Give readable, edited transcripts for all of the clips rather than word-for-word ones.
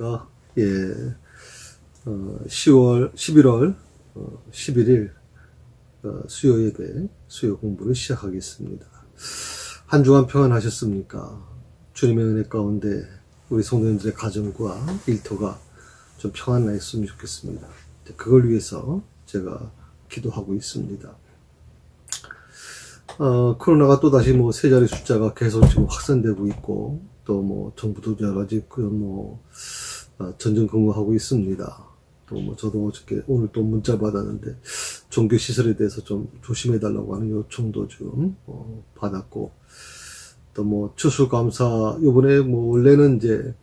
안녕하십니까. 예, 11월 11일 수요 예배, 수요 공부를 시작하겠습니다. 한 주간 평안하셨습니까? 주님의 은혜 가운데 우리 성도님들의 가정과 일터가 좀 평안했으면 좋겠습니다. 그걸 위해서 제가 기도하고 있습니다. 코로나가 또다시 세 자리 숫자가 계속 지금 확산되고 있고, 또 정부도 여러 가지 전전 근무하고 있습니다. 또 저도 어저께 오늘 또 문자 받았는데 종교 시설에 대해서 좀 조심해 달라고 하는 요청도 좀 받았고, 또 추수감사 요번에 원래는 이제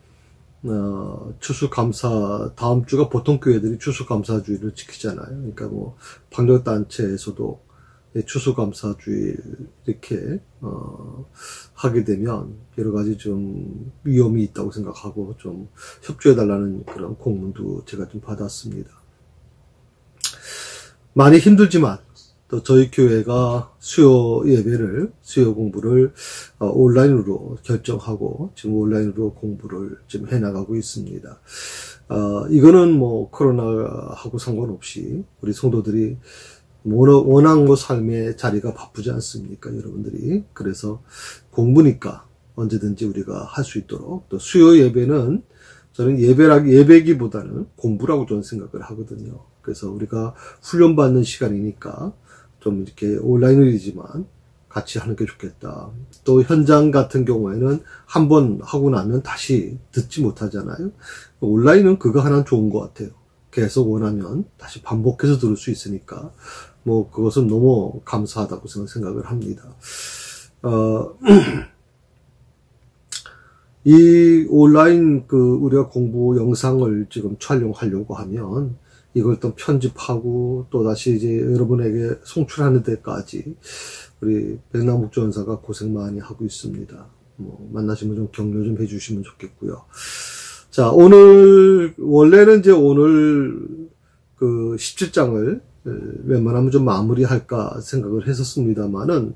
추수감사 다음 주가 보통 교회들이 추수감사주의를 지키잖아요. 그러니까 방역단체에서도 추수감사주의 이렇게 하게 되면 여러 가지 좀 위험이 있다고 생각하고 좀 협조해 달라는 그런 공문도 제가 좀 받았습니다. 많이 힘들지만 또 저희 교회가 수요 예배를, 수요 공부를 온라인으로 결정하고 지금 온라인으로 공부를 지금 해나가고 있습니다. 이거는 코로나하고 상관없이 우리 성도들이 워낙 삶의 자리가 바쁘지 않습니까, 여러분들이. 그래서 공부니까 언제든지 우리가 할 수 있도록, 또 수요 예배는 저는 예배기보다는 공부라고 저는 생각을 하거든요. 그래서 우리가 훈련받는 시간이니까 좀 이렇게 온라인이지만 같이 하는 게 좋겠다. 또 현장 같은 경우에는 한번 하고 나면 다시 듣지 못하잖아요. 온라인은 그거 하나는 좋은 것 같아요. 계속 원하면 다시 반복해서 들을 수 있으니까 그것은 너무 감사하다고 생각을 합니다. 이 온라인 우리가 공부 영상을 지금 촬영하려고 하면 이걸 또 편집하고 또 다시 이제 여러분에게 송출하는 데까지 우리 백남욱 전사가 고생 많이 하고 있습니다. 만나시면 좀 격려 좀 해주시면 좋겠고요. 자, 원래는 이제 오늘 17장을 웬만하면 좀 마무리할까 생각을 했었습니다만은,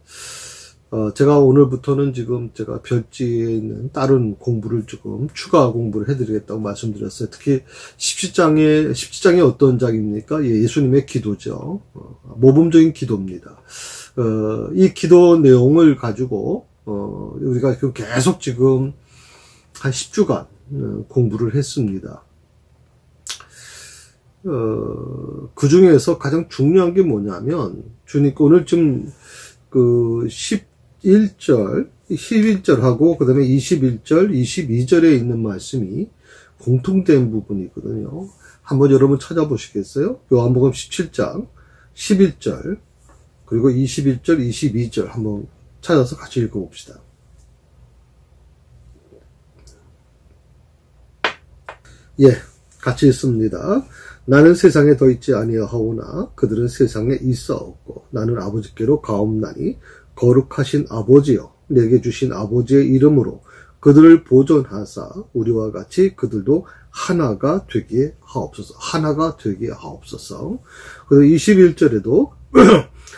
제가 오늘부터는 지금 제가 별지에 있는 다른 공부를 조금 추가 공부를 해드리겠다고 말씀드렸어요. 특히 17장이 어떤 장입니까? 예수님의 기도죠. 모범적인 기도입니다. 이 기도 내용을 가지고, 우리가 계속 지금 한 10주간 공부를 했습니다. 그 중에서 가장 중요한 게 뭐냐면, 오늘 좀 11절하고 그 다음에 21절, 22절에 있는 말씀이 공통된 부분이거든요. 한번 여러분 찾아보시겠어요? 요한복음 17장, 11절, 그리고 21절, 22절 한번 찾아서 같이 읽어봅시다. 예, 같이 읽습니다. 나는 세상에 더 있지 아니하오나 그들은 세상에 있사옵고 나는 아버지께로 가옵나니 거룩하신 아버지여 내게 주신 아버지의 이름으로 그들을 보존하사 우리와 같이 그들도 하나가 되게 하옵소서. 하나가 되게 하옵소서. 그리고 21절에도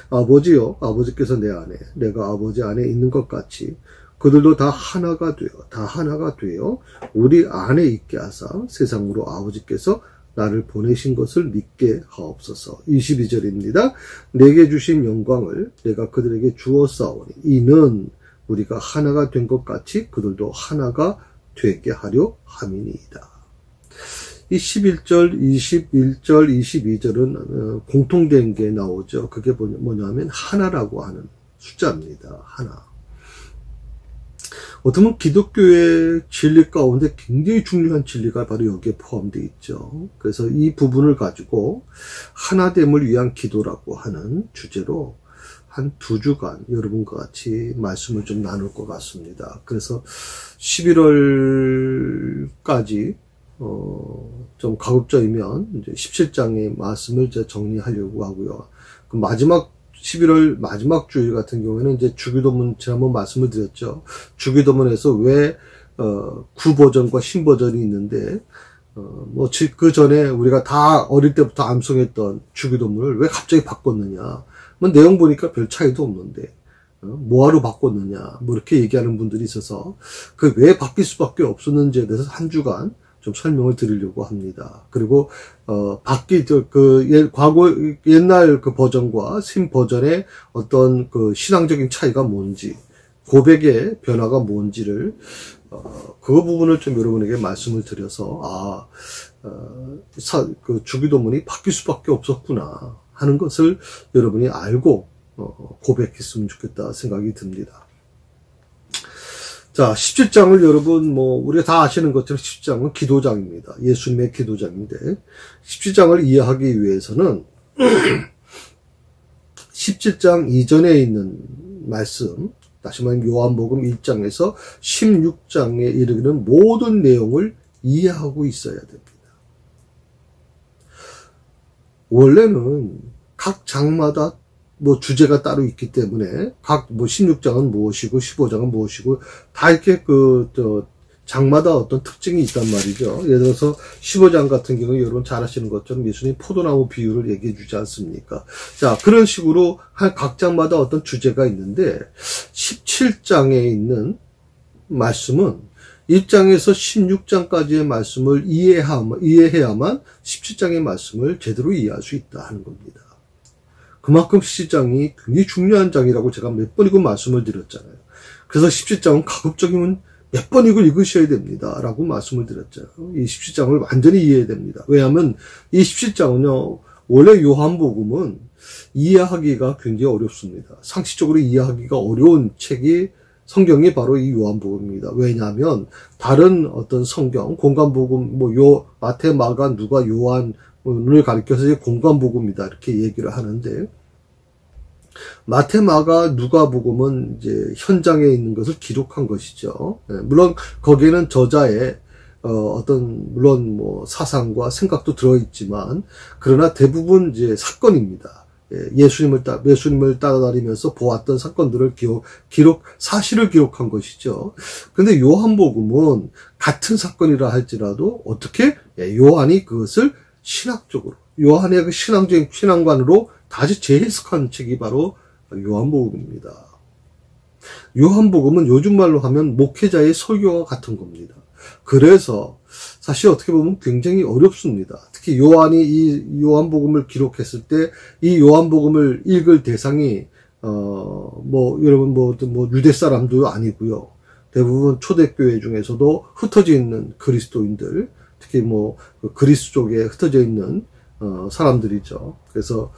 아버지여 아버지께서 내 안에 내가 아버지 안에 있는 것 같이 그들도 다 하나가 되어 우리 안에 있게 하사 세상으로 아버지께서 나를 보내신 것을 믿게 하옵소서. 22절입니다. 내게 주신 영광을 내가 그들에게 주었사오니 이는 우리가 하나가 된 것 같이 그들도 하나가 되게 하려 함이니이다. 이 11절, 21절, 22절은 공통된 게 나오죠. 그게 뭐냐면 하나라고 하는 숫자입니다. 하나. 어쩌면 기독교의 진리 가운데 굉장히 중요한 진리가 바로 여기에 포함되어 있죠. 그래서 이 부분을 가지고 하나됨을 위한 기도라고 하는 주제로 한 2주간 여러분과 같이 말씀을 좀 나눌 것 같습니다. 그래서 11월까지 좀 가급적이면 이제 17장의 말씀을 정리하려고 하고요. 그 11월 마지막 주일 같은 경우에는 이제 주기도문, 지난번 말씀을 드렸죠. 주기도문에서 왜, 구버전과 신버전이 있는데, 그 전에 우리가 다 어릴 때부터 암송했던 주기도문을 왜 갑자기 바꿨느냐. 내용 보니까 별 차이도 없는데, 뭐하러 바꿨느냐. 이렇게 얘기하는 분들이 있어서, 왜 바뀔 수밖에 없었는지에 대해서 한 주간 좀 설명을 드리려고 합니다. 그리고 옛날 그 버전과 신 버전의 어떤 그 신앙적인 차이가 뭔지, 고백의 변화가 뭔지를 그 부분을 좀 여러분에게 말씀을 드려서 그 주기도문이 바뀔 수밖에 없었구나 하는 것을 여러분이 알고 고백했으면 좋겠다 생각이 듭니다. 자, 17장을 여러분, 우리가 다 아시는 것처럼 17장은 기도장입니다. 예수님의 기도장인데, 17장을 이해하기 위해서는 17장 이전에 있는 말씀, 다시 말하면 요한복음 1장에서 16장에 이르기는 모든 내용을 이해하고 있어야 됩니다. 원래는 각 장마다 주제가 따로 있기 때문에 각 16장은 무엇이고 15장은 무엇이고 다 이렇게 장마다 어떤 특징이 있단 말이죠. 예를 들어서 15장 같은 경우는 여러분 잘 아시는 것처럼 예수님 포도나무 비유를 얘기해 주지 않습니까? 자, 그런 식으로 각 장마다 어떤 주제가 있는데 17장에 있는 말씀은 1장에서 16장까지의 말씀을 이해해야만 17장의 말씀을 제대로 이해할 수 있다 하는 겁니다. 그만큼 17장이 굉장히 중요한 장이라고 제가 몇 번이고 말씀을 드렸잖아요. 그래서 17장은 가급적이면 몇 번이고 읽으셔야 됩니다. 라고 말씀을 드렸죠. 이 17장을 완전히 이해해야 됩니다. 왜냐하면 이 17장은요, 원래 요한복음은 이해하기가 굉장히 어렵습니다. 상식적으로 이해하기가 어려운 책이 성경이 바로 이 요한복음입니다. 왜냐하면 다른 어떤 성경, 공간복음, 마태, 마가, 누가, 요한을 가리켜서 공간복음이다 이렇게 얘기를 하는데 마태, 마가, 누가복음은 이제 현장에 있는 것을 기록한 것이죠. 물론 거기에는 저자의 물론 사상과 생각도 들어있지만 그러나 대부분 이제 사건입니다. 예수님을 따라다니면서 보았던 사건들을 사실을 기록한 것이죠. 근데 요한복음은 같은 사건이라 할지라도 어떻게 요한이 그것을 신학적으로, 요한의 그 신앙적인 신앙관으로 다시 재해석한 책이 바로 요한복음입니다. 요한복음은 요즘 말로 하면 목회자의 설교와 같은 겁니다. 그래서 사실 어떻게 보면 굉장히 어렵습니다. 특히 요한이 이 요한복음을 기록했을 때 이 요한복음을 읽을 대상이 여러분 유대 사람도 아니고요. 대부분 초대교회 중에서도 흩어져 있는 그리스도인들, 특히 그리스 쪽에 흩어져 있는 사람들이죠. 그래서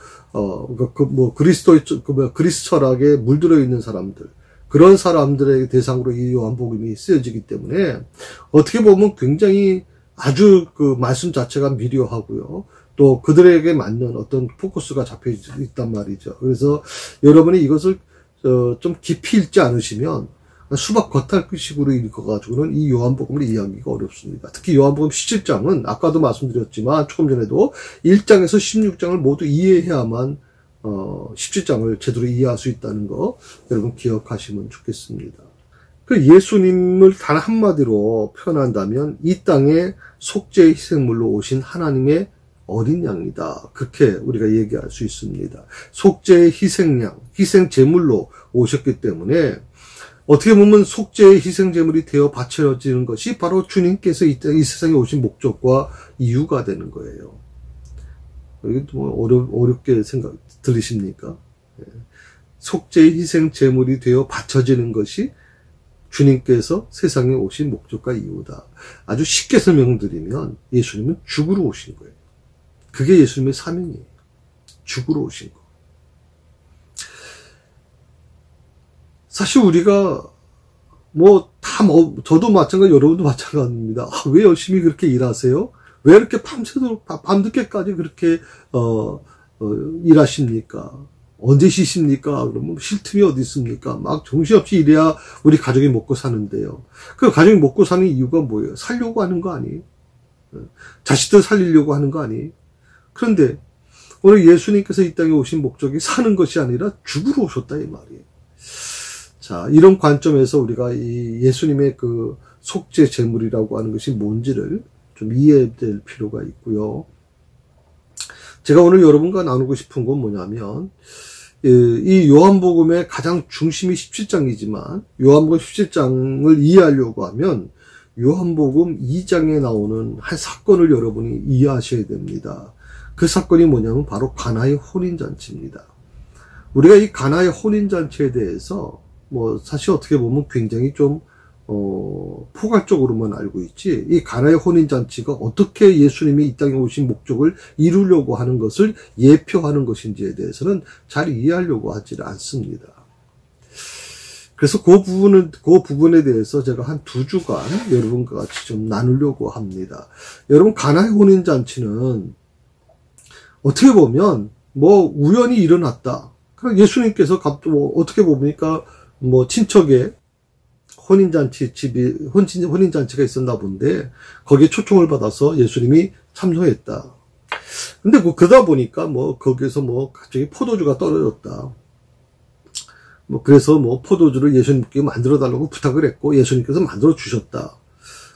그리스 철학에 물들어 있는 사람들, 그런 사람들의 대상으로 이 요한복음이 쓰여지기 때문에 어떻게 보면 굉장히 아주 그 말씀 자체가 미려하고요. 또 그들에게 맞는 어떤 포커스가 잡혀 있단 말이죠. 그래서 여러분이 이것을 좀 깊이 읽지 않으시면 수박 겉핥기식으로 읽어가지고는 이 요한복음을 이해하기가 어렵습니다. 특히 요한복음 17장은 아까도 말씀드렸지만 조금 전에도 1장에서 16장을 모두 이해해야만 17장을 제대로 이해할 수 있다는 거 여러분 기억하시면 좋겠습니다. 그 예수님을 단 한마디로 표현한다면 이 땅에 속죄의 희생물로 오신 하나님의 어린 양이다. 그렇게 우리가 얘기할 수 있습니다. 속죄의 희생양, 희생제물로 오셨기 때문에 어떻게 보면 속죄의 희생제물이 되어 바쳐지는 것이 바로 주님께서 이 세상에 오신 목적과 이유가 되는 거예요. 이게 어렵게 들리십니까? 속죄의 희생제물이 되어 바쳐지는 것이 주님께서 세상에 오신 목적과 이유다. 아주 쉽게 설명드리면 예수님은 죽으러 오신 거예요. 그게 예수님의 사명이에요. 죽으러 오신 거. 사실 우리가 저도 마찬가지, 여러분도 마찬가지입니다. 왜 열심히 그렇게 일하세요? 왜 이렇게 밤늦게까지 그렇게 일하십니까? 언제 쉬십니까? 그러면 쉴 틈이 어디 있습니까? 막 정신없이 일해야 우리 가족이 먹고 사는데요. 그 가족이 먹고 사는 이유가 뭐예요? 살려고 하는 거 아니에요? 자식들 살리려고 하는 거 아니에요? 그런데 오늘 예수님께서 이 땅에 오신 목적이 사는 것이 아니라 죽으러 오셨다 이 말이에요. 자, 이런 관점에서 우리가 이 예수님의 그 속죄 제물이라고 하는 것이 뭔지를 좀 이해될 필요가 있고요. 제가 오늘 여러분과 나누고 싶은 건 뭐냐면 이 요한복음의 가장 중심이 17장이지만 요한복음 17장을 이해하려고 하면 요한복음 2장에 나오는 한 사건을 여러분이 이해하셔야 됩니다. 그 사건이 뭐냐면 바로 가나의 혼인잔치입니다. 우리가 이 가나의 혼인잔치에 대해서 뭐 사실 어떻게 보면 굉장히 좀 포괄적으로만 알고 있지, 이 가나의 혼인잔치가 어떻게 예수님이 이 땅에 오신 목적을 이루려고 하는 것을 예표하는 것인지에 대해서는 잘 이해하려고 하지 않습니다. 그래서 그 부분에 대해서 제가 한 2주간 여러분과 같이 좀 나누려고 합니다. 여러분, 가나의 혼인잔치는 어떻게 보면 뭐 우연히 일어났다. 예수님께서 어떻게 보니까 뭐 친척의 혼인잔치가 있었나 본데, 거기에 초청을 받아서 예수님이 참석했다. 근데 뭐 그러다 보니까 뭐 거기서 뭐 갑자기 포도주가 떨어졌다. 뭐 그래서 뭐 포도주를 예수님께 만들어 달라고 부탁을 했고 예수님께서 만들어 주셨다.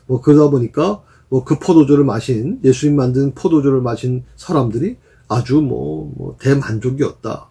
뭐 그러다 보니까 뭐 그 예수님 만든 포도주를 마신 사람들이 아주 뭐 대만족이었다.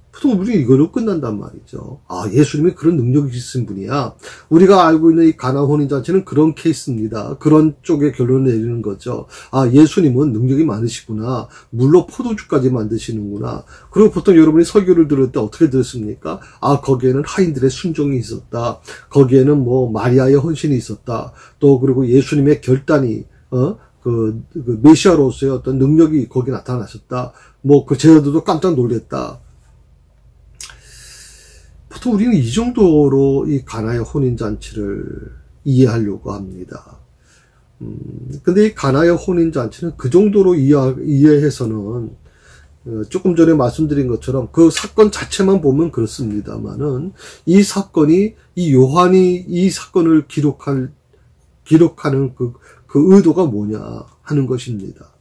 보통 우리 이걸로 끝난단 말이죠. 아, 예수님이 그런 능력이 있으신 분이야. 우리가 알고 있는 이 가나 혼인잔치는 그런 케이스입니다. 그런 쪽에 결론을 내리는 거죠. 아, 예수님은 능력이 많으시구나. 물로 포도주까지 만드시는구나. 그리고 보통 여러분이 설교를 들을 때 어떻게 들었습니까? 아, 거기에는 하인들의 순종이 있었다. 거기에는 뭐 마리아의 헌신이 있었다. 또 그리고 예수님의 결단이 그 메시아로서의 어떤 능력이 거기 나타나셨다. 뭐 그 제자들도 깜짝 놀랐다. 보통 우리는 이 정도로 이 가나의 혼인잔치를 이해하려고 합니다. 근데 이 가나의 혼인잔치는 그 정도로 이해해서는, 조금 전에 말씀드린 것처럼 그 사건 자체만 보면 그렇습니다만은, 이 사건이, 이 요한이 이 사건을 기록하는 그 의도가 뭐냐 하는 것입니다.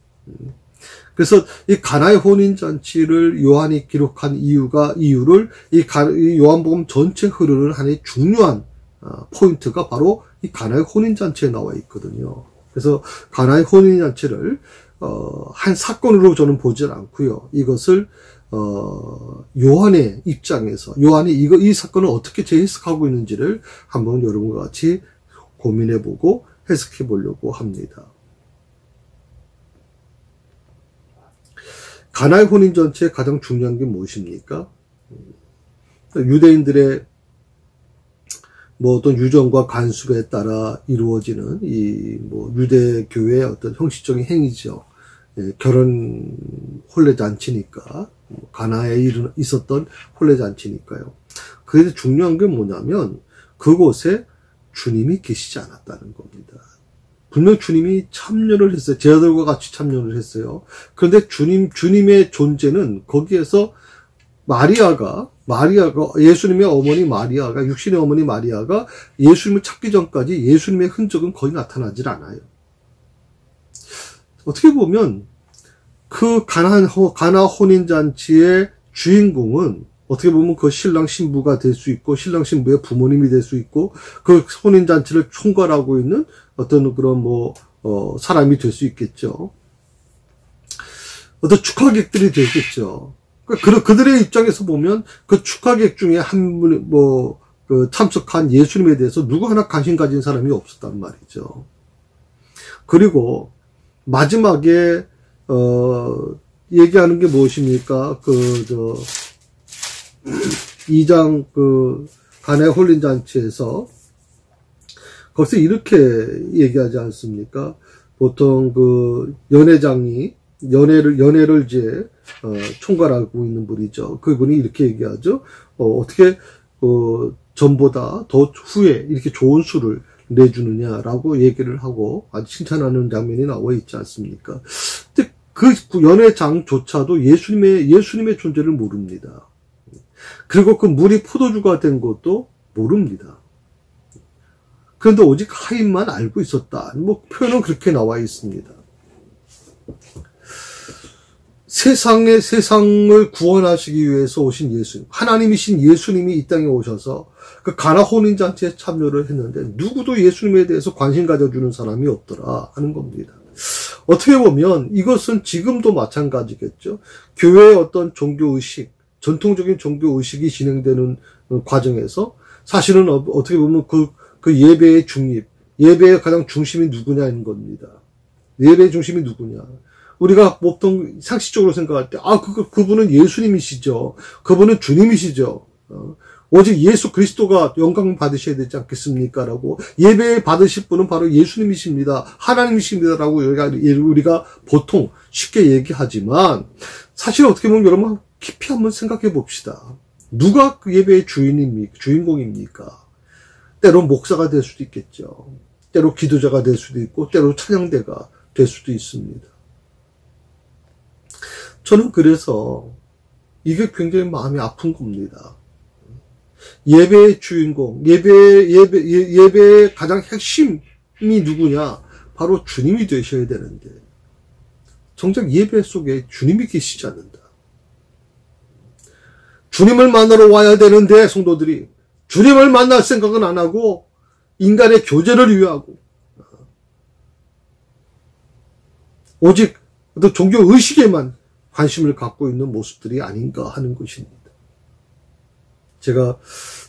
그래서 이 가나의 혼인잔치를 요한이 기록한 이유를 이 요한복음 전체 흐르는 하나의 중요한 포인트가 바로 이 가나의 혼인잔치에 나와 있거든요. 그래서 가나의 혼인잔치를 한 사건으로 저는 보질 않고요. 이것을 요한의 입장에서 요한이 이 사건을 어떻게 재해석하고 있는지를 한번 여러분과 같이 고민해보고 해석해 보려고 합니다. 가나의 혼인잔치의 가장 중요한 게 무엇입니까? 유대인들의 뭐 어떤 유전과 관습에 따라 이루어지는 이 뭐 유대교회의 어떤 형식적인 행위죠. 결혼 혼례잔치니까, 가나에 있었던 혼례잔치니까요. 그래서 중요한 게 뭐냐면 그곳에 주님이 계시지 않았다는 겁니다. 분명 주님이 참여를 했어요. 제자들과 같이 참여를 했어요. 그런데 주님의 존재는 거기에서 마리아가 예수님의 어머니 마리아가, 육신의 어머니 마리아가 예수님을 찾기 전까지 예수님의 흔적은 거의 나타나질 않아요. 어떻게 보면 그 가나 혼인잔치의 주인공은 어떻게 보면 그 신랑 신부가 될 수 있고, 신랑 신부의 부모님이 될 수 있고, 그 혼인잔치를 총괄하고 있는 어떤 그런 사람이 될 수 있겠죠. 어떤 축하객들이 되겠죠. 그들의 입장에서 보면 그 축하객 중에 한 분, 참석한 예수님에 대해서 누구 하나 관심 가진 사람이 없었단 말이죠. 그리고 마지막에, 얘기하는 게 무엇입니까? 2장 가나의 혼인잔치에서 거기서 이렇게 얘기하지 않습니까? 보통 연회장이 연회를 이제 총괄하고 있는 분이죠. 그분이 이렇게 얘기하죠. 어떻게 전보다 더 후에 이렇게 좋은 술을 내주느냐라고 얘기를 하고 아주 칭찬하는 장면이 나와 있지 않습니까? 근데 그 연회장조차도 예수님의 존재를 모릅니다. 그리고 그 물이 포도주가 된 것도 모릅니다. 그런데 오직 하인만 알고 있었다. 표현은 그렇게 나와 있습니다. 세상을 구원하시기 위해서 오신 예수님, 하나님이신 예수님이 이 땅에 오셔서 그 가나 혼인잔치에 참여를 했는데 누구도 예수님에 대해서 관심 가져주는 사람이 없더라 하는 겁니다. 어떻게 보면 이것은 지금도 마찬가지겠죠. 교회의 어떤 종교의식, 전통적인 종교의식이 진행되는 과정에서 사실은 어떻게 보면 그 예배의 중립, 예배의 가장 중심이 누구냐는 겁니다. 예배의 중심이 누구냐. 우리가 보통 상식적으로 생각할 때, 그분은 예수님이시죠. 그분은 주님이시죠. 오직 예수 그리스도가 영광 받으셔야 되지 않겠습니까? 라고, 예배 받으실 분은 바로 예수님이십니다. 하나님이십니다. 라고 우리가 보통 쉽게 얘기하지만, 사실 어떻게 보면 여러분 깊이 한번 생각해 봅시다. 누가 그 예배의 주인공입니까? 때로 목사가 될 수도 있겠죠. 때로 기도자가 될 수도 있고, 때로 찬양대가 될 수도 있습니다. 저는 그래서 이게 굉장히 마음이 아픈 겁니다. 예배의 주인공, 예배의 가장 핵심이 누구냐? 바로 주님이 되셔야 되는데, 정작 예배 속에 주님이 계시지 않는다. 주님을 만나러 와야 되는데, 성도들이 주님을 만날 생각은 안 하고, 인간의 교제를 위하고, 오직 어떤 종교 의식에만 관심을 갖고 있는 모습들이 아닌가 하는 것입니다. 제가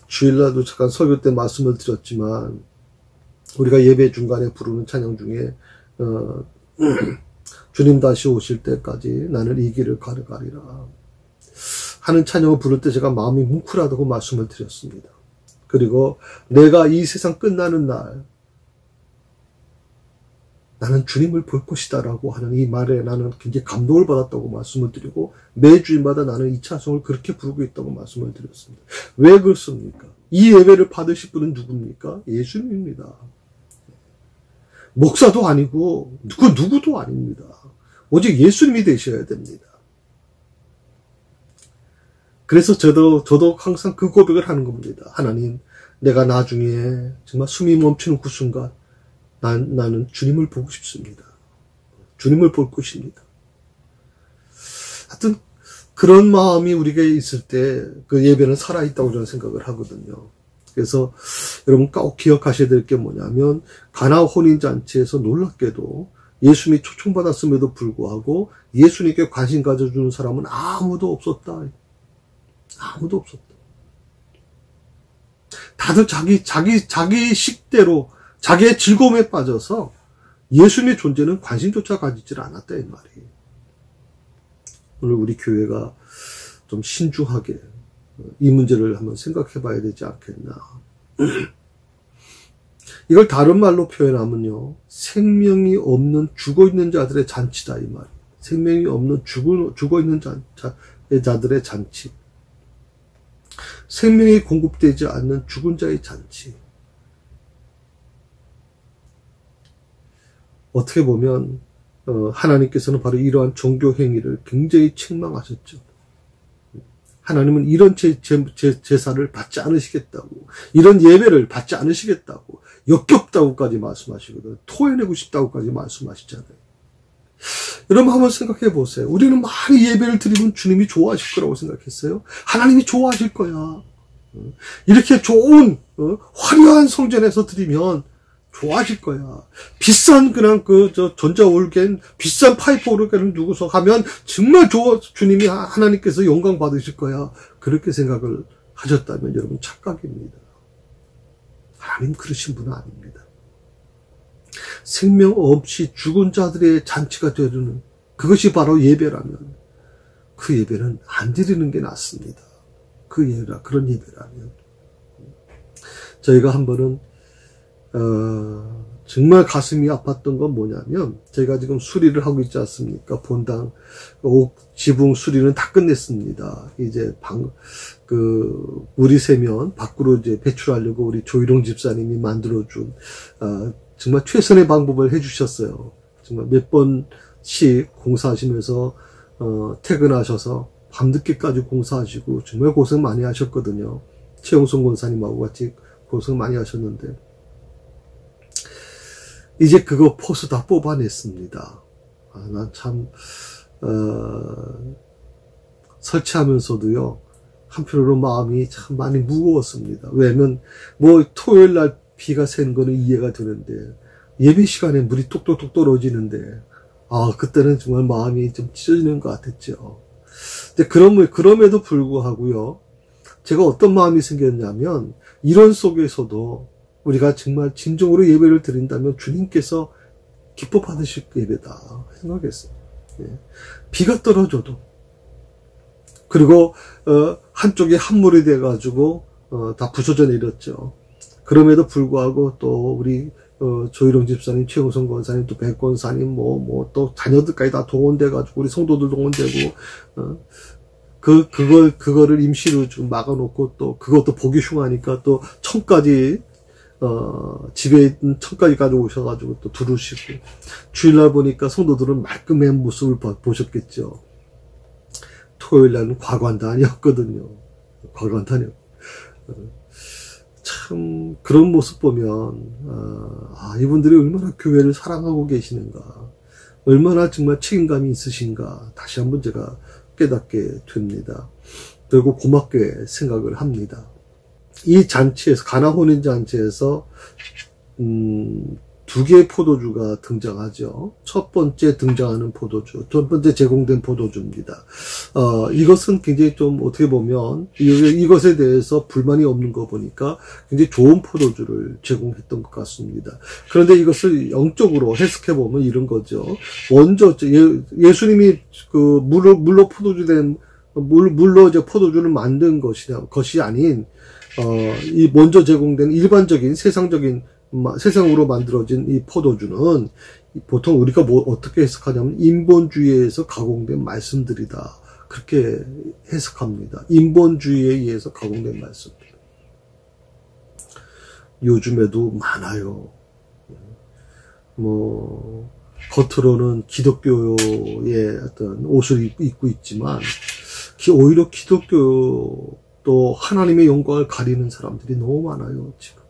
주일날도 잠깐 설교 때 말씀을 드렸지만, 우리가 예배 중간에 부르는 찬양 중에 주님 다시 오실 때까지 나는 이 길을 걸어가리라 하는 찬양을 부를 때 제가 마음이 뭉클하다고 말씀을 드렸습니다. 그리고 내가 이 세상 끝나는 날 나는 주님을 볼 것이다 라고 하는 이 말에 나는 굉장히 감동을 받았다고 말씀을 드리고, 매 주일마다 나는 이 찬송을 그렇게 부르고 있다고 말씀을 드렸습니다. 왜 그렇습니까? 이 예배를 받으실 분은 누굽니까? 예수님입니다. 목사도 아니고 누구도 아닙니다. 오직 예수님이 되셔야 됩니다. 그래서 저도 항상 그 고백을 하는 겁니다. 하나님, 내가 나중에 정말 숨이 멈추는 그 순간 나는 주님을 보고 싶습니다. 주님을 볼 것입니다. 하여튼 그런 마음이 우리에게 있을 때 그 예배는 살아있다고 저는 생각을 하거든요. 그래서 여러분 꼭 기억하셔야 될 게 뭐냐면, 가나 혼인잔치에서 놀랍게도 예수님이 초청받았음에도 불구하고 예수님께 관심 가져주는 사람은 아무도 없었다. 아무도 없었다. 다들 자기 식대로 자기의 즐거움에 빠져서 예수님의 존재는 관심조차 가지질 않았다 이 말이에요. 오늘 우리 교회가 좀 신중하게 이 문제를 한번 생각해 봐야 되지 않겠나. 이걸 다른 말로 표현하면요, 생명이 없는 죽어있는 자들의 잔치다 이 말이에요. 생명이 없는 죽어있는 자들의 잔치. 생명이 공급되지 않는 죽은 자의 잔치. 어떻게 보면 하나님께서는 바로 이러한 종교 행위를 굉장히 책망하셨죠. 하나님은 이런 제사를 받지 않으시겠다고, 이런 예배를 받지 않으시겠다고, 역겹다고까지 말씀하시거든요. 토해내고 싶다고까지 말씀하시잖아요. 여러분 한번 생각해 보세요. 우리는 많이 예배를 드리면 주님이 좋아하실 거라고 생각했어요. 하나님이 좋아하실 거야. 이렇게 좋은 화려한 성전에서 드리면 좋아하실 거야. 비싼 그냥 전자올겐, 비싼 파이프 오르겐을 두고서 하면 정말 주님이 하나님께서 영광 받으실 거야. 그렇게 생각을 하셨다면 여러분 착각입니다. 하나님 그러신 분은 아닙니다. 생명 없이 죽은 자들의 잔치가 되는 그것이 바로 예배라면 그 예배는 안 드리는 게 낫습니다. 그런 예배라면. 저희가 한 번은 정말 가슴이 아팠던 건 뭐냐면, 저희가 지금 수리를 하고 있지 않습니까? 본당 지붕 수리는 다 끝냈습니다. 이제 우리 세면 밖으로 이제 배출하려고 우리 조희룡 집사님이 만들어준 정말 최선의 방법을 해주셨어요. 정말 몇 번씩 공사하시면서 퇴근하셔서 밤늦게까지 공사하시고 정말 고생 많이 하셨거든요. 최영선 권사님하고 같이 고생 많이 하셨는데, 이제 그거 포수 다 뽑아냈습니다. 난 참 설치하면서도요, 한편으로 마음이 참 많이 무거웠습니다. 왜냐면 토요일 날 비가 새는 거는 이해가 되는데, 예배 시간에 물이 뚝뚝뚝 떨어지는데 그때는 정말 마음이 좀 찢어지는 것 같았죠. 근데 그럼에도 불구하고요, 제가 어떤 마음이 생겼냐면, 이런 속에서도 우리가 정말 진정으로 예배를 드린다면 주님께서 기뻐 받으실 예배다 생각했어요. 예. 비가 떨어져도, 그리고 한쪽에 함몰이 돼가지고 다 부서져 내렸죠. 그럼에도 불구하고 또 우리 조희룡 집사님, 최우성 권사님, 또 백권사님, 또 자녀들까지 다 동원돼가지고 우리 성도들 동원되고 그거를 임시로 좀 막아놓고 또 그것도 보기 흉하니까 또 청까지 집에 있는 청까지 가져오셔가지고 또 두르시고, 주일날 보니까 성도들은 말끔한 모습을 보셨겠죠. 토요일날은 과관단이었거든요. 과관단이요. 참 그런 모습 보면 이분들이 얼마나 교회를 사랑하고 계시는가, 얼마나 정말 책임감이 있으신가 다시 한번 제가 깨닫게 됩니다. 그리고 고맙게 생각을 합니다. 이 잔치에서, 가나 혼인 잔치에서 두 개의 포도주가 등장하죠. 첫 번째 등장하는 포도주, 첫 번째 제공된 포도주입니다. 이것은 굉장히 좀 어떻게 보면 이것에 대해서 불만이 없는 거 보니까 굉장히 좋은 포도주를 제공했던 것 같습니다. 그런데 이것을 영적으로 해석해 보면 이런 거죠. 먼저 예수님이 그 물로 포도주된 물로 이제 포도주를 만든 것이 아닌 이 먼저 제공된 일반적인 세상으로 만들어진 이 포도주는 보통 우리가 어떻게 해석하냐면 인본주의에서 가공된 말씀들이다, 그렇게 해석합니다. 인본주의에 의해서 가공된 말씀들. 요즘에도 많아요. 겉으로는 기독교의 어떤 옷을 입고 있지만 오히려 기독교 또 하나님의 영광을 가리는 사람들이 너무 많아요, 지금.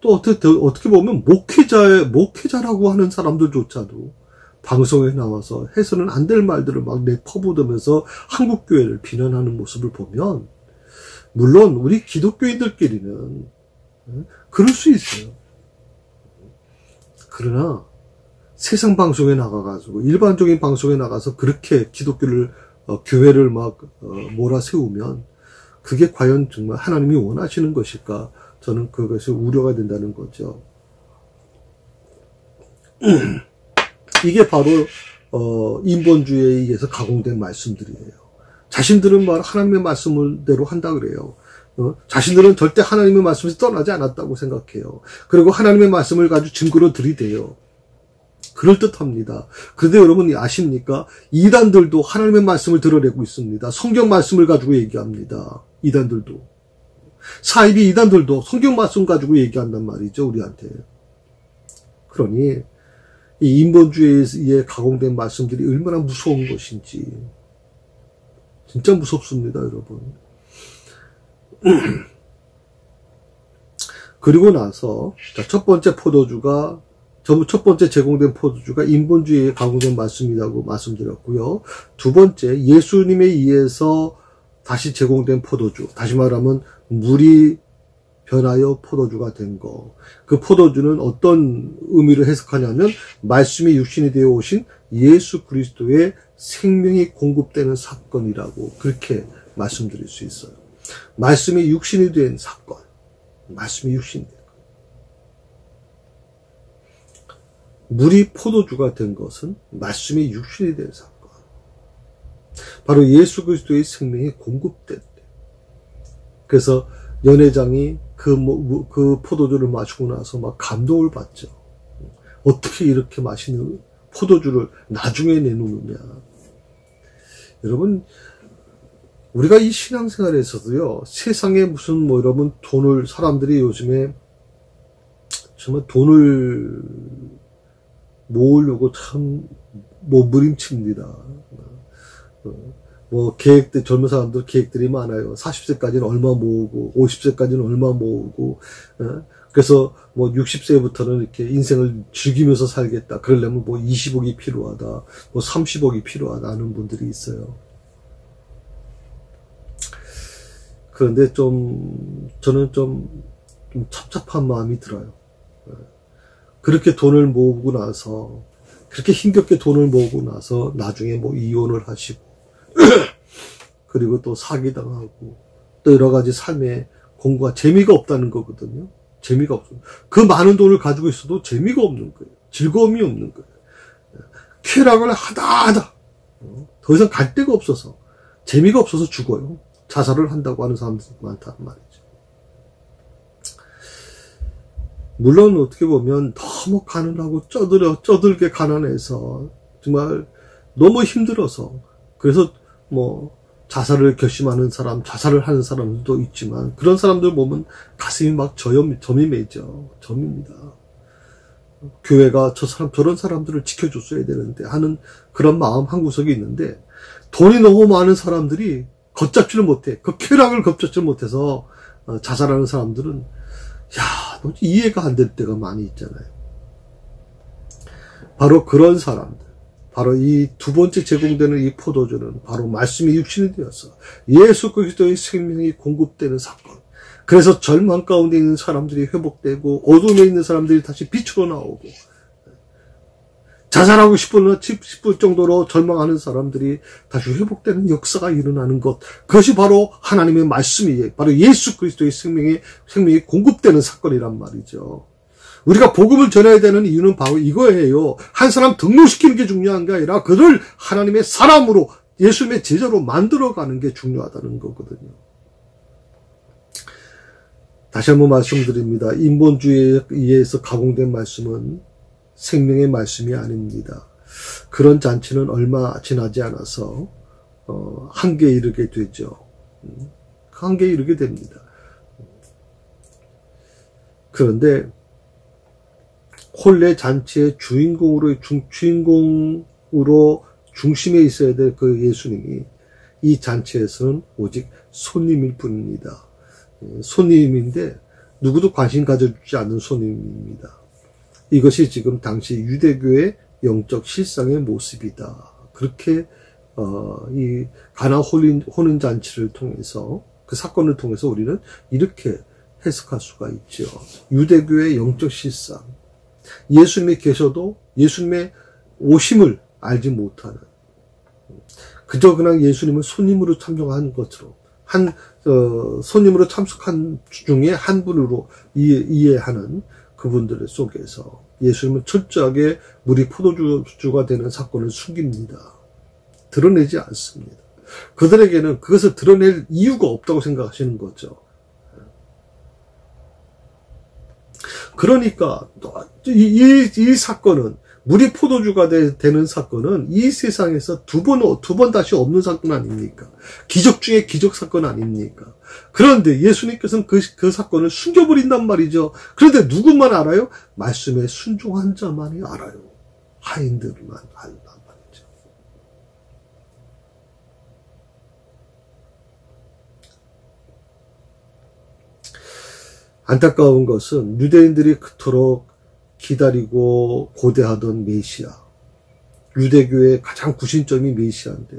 또 어떻게 보면 목회자라고 하는 사람들조차도 방송에 나와서 해서는 안 될 말들을 막 퍼부으면서 한국 교회를 비난하는 모습을 보면, 물론 우리 기독교인들끼리는 그럴 수 있어요. 그러나 세상 방송에 나가가지고, 일반적인 방송에 나가서 그렇게 교회를 막 몰아세우면 그게 과연 정말 하나님이 원하시는 것일까? 저는 그것이 우려가 된다는 거죠. 이게 바로 인본주의에 의해서 가공된 말씀들이에요. 자신들은 하나님의 말씀대로 한다 그래요. 자신들은 절대 하나님의 말씀에서 떠나지 않았다고 생각해요. 그리고 하나님의 말씀을 가지고 증거로 들이대요. 그럴듯합니다. 그런데 여러분 아십니까? 이단들도 하나님의 말씀을 드러내고 있습니다. 성경 말씀을 가지고 얘기합니다. 이단들도. 사이비 이단들도 성경 말씀 가지고 얘기한단 말이죠, 우리한테. 그러니 이 인본주의에 가공된 말씀들이 얼마나 무서운 것인지 진짜 무섭습니다, 여러분. 그리고 나서 첫 번째 제공된 포도주가 인본주의에 가공된 말씀이라고 말씀드렸고요. 두 번째, 예수님에 의해서 다시 제공된 포도주, 다시 말하면 물이 변하여 포도주가 된 거. 그 포도주는 어떤 의미를 해석하냐면 말씀이 육신이 되어 오신 예수 그리스도의 생명이 공급되는 사건이라고 그렇게 말씀드릴 수 있어요. 말씀이 육신이 된 사건. 말씀이 육신이 된 것. 물이 포도주가 된 것은 말씀이 육신이 된 사건. 바로 예수 그리스도의 생명이 공급된 때. 그래서 연회장이 그 포도주를 마시고 나서 막 감동을 받죠. 어떻게 이렇게 맛있는 포도주를 나중에 내놓느냐. 여러분, 우리가 이 신앙생활에서도요, 세상에 무슨 여러분 사람들이 요즘에 정말 돈을 모으려고 참 몸부림칩니다. 젊은 사람들 계획들이 많아요. 40세까지는 얼마 모으고, 50세까지는 얼마 모으고, 그래서 60세부터는 이렇게 인생을 즐기면서 살겠다. 그러려면 20억이 필요하다. 30억이 필요하다 하는 분들이 있어요. 그런데 저는 좀 찹찹한 마음이 들어요. 그렇게 돈을 모으고 나서, 그렇게 힘겹게 돈을 모으고 나서 나중에 이혼을 하시고, 그리고 또 사기당하고, 또 여러 가지 삶의 공부가 재미가 없다는 거거든요. 재미가 없어요. 그 많은 돈을 가지고 있어도 재미가 없는 거예요. 즐거움이 없는 거예요. 쾌락을 하다 더 이상 갈 데가 없어서, 재미가 없어서 죽어요. 자살을 한다고 하는 사람들이 많다는 말이죠. 물론 어떻게 보면 너무 가난하고 쩌들게 가난해서 정말 너무 힘들어서, 그래서 뭐 자살을 결심하는 사람, 자살을 하는 사람들도 있지만, 그런 사람들 보면 가슴이 막 점이 매죠. 점입니다. 교회가 저런 사람들을 지켜줬어야 되는데 하는 그런 마음 한구석이 있는데, 돈이 너무 많은 사람들이 걷잡지를 못해. 그 쾌락을 걷잡지 못해서 자살하는 사람들은 이해가 안 될 때가 많이 있잖아요. 바로 그런 사람들, 바로 이 두 번째 제공되는 이 포도주는 바로 말씀이 육신이 되어서 예수 그리스도의 생명이 공급되는 사건. 그래서 절망 가운데 있는 사람들이 회복되고, 어둠에 있는 사람들이 다시 빛으로 나오고, 자살하고 싶을 정도로 절망하는 사람들이 다시 회복되는 역사가 일어나는 것. 그것이 바로 하나님의 말씀이에요. 바로 예수 그리스도의 생명이 공급되는 사건이란 말이죠. 우리가 복음을 전해야 되는 이유는 바로 이거예요. 한 사람 등록시키는 게 중요한 게 아니라 그를 하나님의 사람으로, 예수님의 제자로 만들어가는 게 중요하다는 거거든요. 다시 한번 말씀드립니다. 인본주의에 의해서 가공된 말씀은 생명의 말씀이 아닙니다. 그런 잔치는 얼마 지나지 않아서 한계에 이르게 되죠. 한계에 이르게 됩니다. 그런데 혼례 잔치의 주인공으로 중심에 있어야 될 그 예수님이 이 잔치에서는 오직 손님일 뿐입니다. 손님인데 누구도 관심 가져주지 않는 손님입니다. 이것이 지금 당시 유대교의 영적 실상의 모습이다. 그렇게 이 가나 혼인 잔치를 통해서, 그 사건을 통해서 우리는 이렇게 해석할 수가 있죠. 유대교의 영적 실상, 예수님이 계셔도 예수님의 오심을 알지 못하는, 그저 그냥 예수님을 손님으로 참석한 것처럼, 손님으로 참석한 중에 한 분으로 이해하는 그분들 속에서 예수님은 철저하게 물이 포도주가 되는 사건을 숨깁니다. 드러내지 않습니다. 그들에게는 그것을 드러낼 이유가 없다고 생각하시는 거죠. 그러니까 이 사건은, 물이 포도주가 되는 사건은 이 세상에서 두 번 다시 없는 사건 아닙니까? 기적 중에 기적 사건 아닙니까? 그런데 예수님께서는 그 사건을 숨겨버린단 말이죠. 그런데 누구만 알아요? 말씀에 순종한 자만이 알아요. 하인들만 알단 말이죠. 안타까운 것은 유대인들이 그토록 기다리고 고대하던 메시아, 유대교의 가장 구심점이 메시아인데,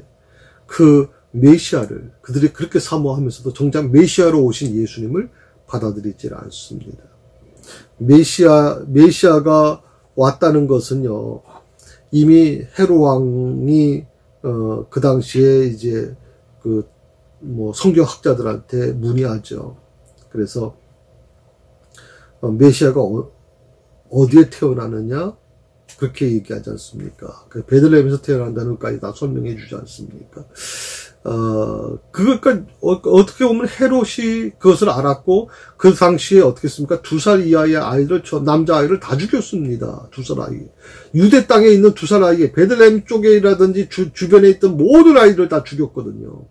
그 메시아를 그들이 그렇게 사모하면서도 정작 메시아로 오신 예수님을 받아들이지 않습니다. 메시아가 왔다는 것은요, 이미 헤롯 왕이 그 당시에 이제 성경학자들한테 문의하죠. 그래서 메시아가 어디에 태어나느냐? 그렇게 얘기하지 않습니까? 베들레헴에서 태어난다는 것까지 다 설명해 주지 않습니까? 그것까지, 어떻게 보면 헤롯이 그것을 알았고, 그 당시에 어떻게 했습니까? 2살 이하의 남자아이를 다 죽였습니다. 2살 아이. 유대 땅에 있는 2살 아이, 베들레헴 쪽에라든지 주변에 있던 모든 아이들을 다 죽였거든요.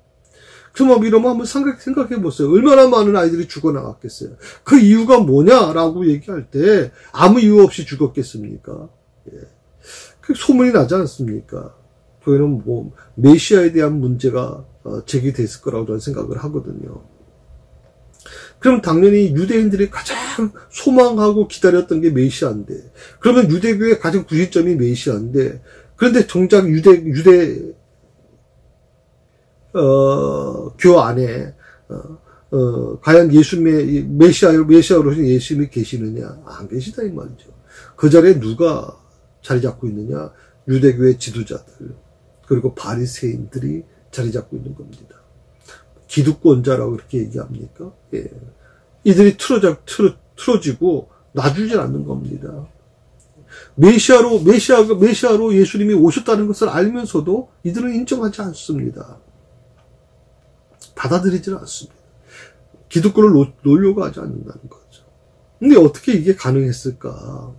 그럼 이러면 한번 생각해 보세요. 얼마나 많은 아이들이 죽어나갔겠어요. 그 이유가 뭐냐라고 얘기할 때 아무 이유 없이 죽었겠습니까? 예. 그 소문이 나지 않습니까? 저희는 메시아에 대한 문제가 제기됐을 거라고 저는 생각을 하거든요. 그럼 당연히 유대인들이 가장 소망하고 기다렸던 게 메시아인데, 그러면 유대교의 가장 구심점이 메시아인데, 그런데 정작 교 안에 과연 예수님의 메시아로 오신 예수님이 계시느냐? 안 계시다 이 말이죠. 그 자리에 누가 자리 잡고 있느냐? 유대교의 지도자들, 그리고 바리새인들이 자리 잡고 있는 겁니다. 기득권자라고 그렇게 얘기합니까? 예. 이들이 틀어지고 놔주질 않는 겁니다. 메시아로 예수님이 오셨다는 것을 알면서도 이들은 인정하지 않습니다. 받아들이질 않습니다. 기독교를 놓으려고 하지 않는다는 거죠. 근데 어떻게 이게 가능했을까?